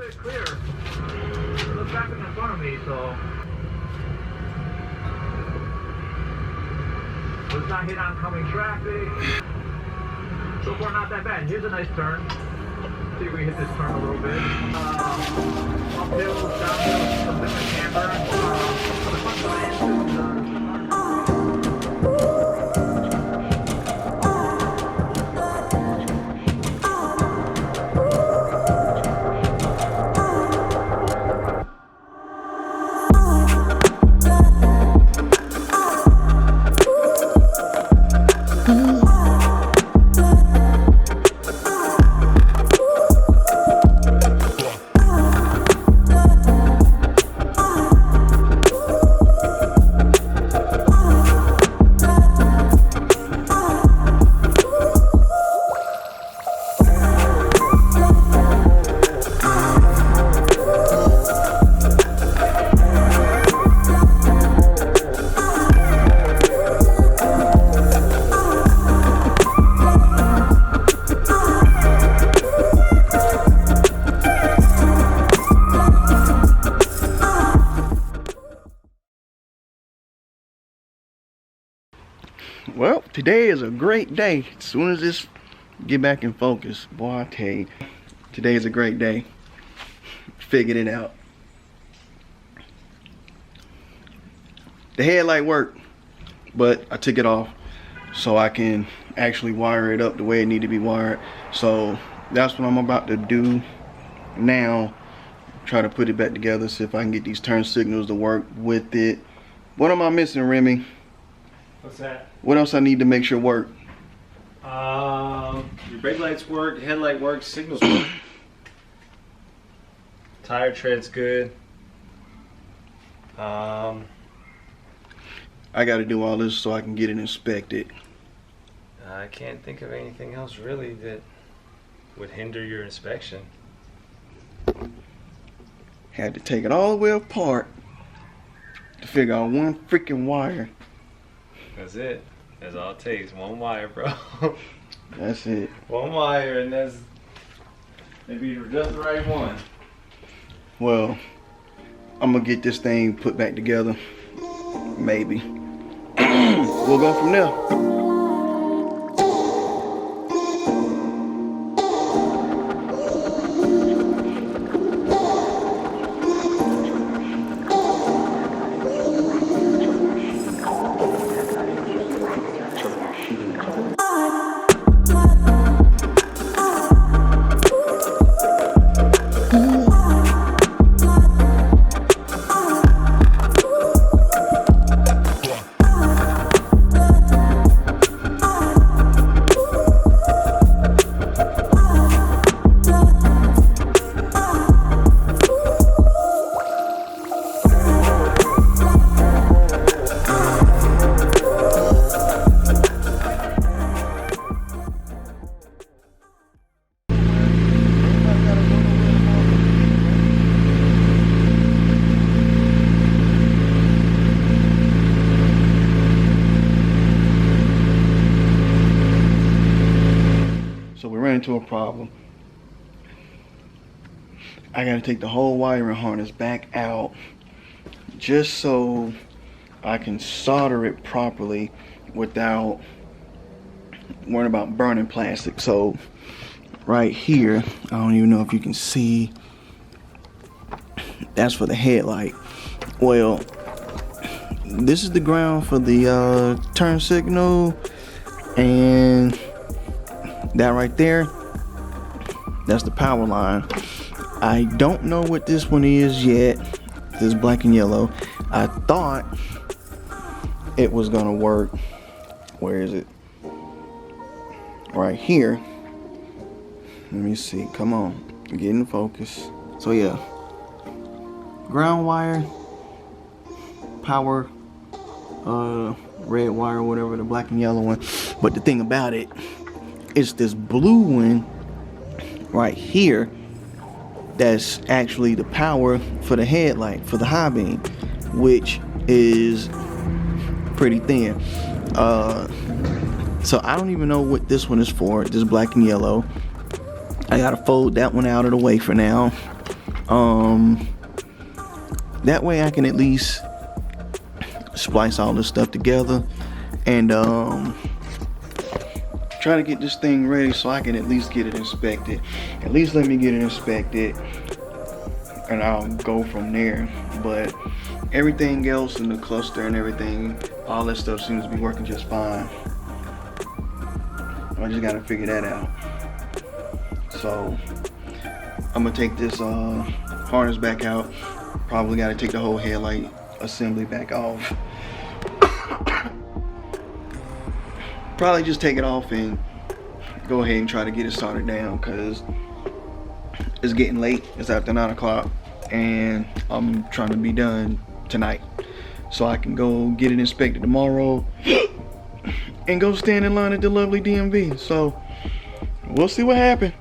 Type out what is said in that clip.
bit clearer. No traffic in front of me, so let's not hit oncoming traffic. So far, not that bad. Here's a nice turn. See if we hit this turn a little bit. Uphill, downhill, some different camber. The front line is Well, today is a great day. As soon as this get back in focus, boy, I tell you, today is a great day. Figured it out. The headlight worked, but I took it off so I can actually wire it up the way it need to be wired. So that's what I'm about to do now. Try to put it back together, see if I can get these turn signals to work with it. What am I missing, Remy? What's that? What else I need to make sure work? Your brake lights work, headlight works, signals work. Tire tread's good. I got to do all this so I can get it inspected. I can't think of anything else really that would hinder your inspection. Had to take it all the way apart to figure out one freaking wire. That's it. That's all it takes. One wire, bro. That's it. One wire, and that's maybe just the right one. Well, I'm gonna get this thing put back together. Maybe. We'll go from there. Into a problem. I gotta take the whole wiring harness back out just so I can solder it properly without worrying about burning plastic. So right here, I don't even know if you can see, that's for the headlight. Well, this is the ground for the turn signal, and that right there, that's the power line. I don't know what this one is yet. This black and yellow. I thought it was gonna work. Where is it? Right here. Let me see. Come on, get in focus. So yeah, ground wire, power, red wire, whatever, the black and yellow one. But the thing about it, it's this blue one right here that's actually the power for the headlight, for the high beam, which is pretty thin. So I don't even know what this one is for, this black and yellow. I gotta fold that one out of the way for now. That way I can at least splice all this stuff together and try to get this thing ready so I can at least get it inspected. At least let me get it inspected and I'll go from there. But everything else in the cluster and everything, all that stuff seems to be working just fine. I just gotta figure that out. So I'm gonna take this harness back out. Probably gotta take the whole headlight assembly back off. Probably just take it off and go ahead and try to get it started down, because it's getting late. It's after 9 o'clock and I'm trying to be done tonight so I can go get it inspected tomorrow and go stand in line at the lovely DMV. So we'll see what happens.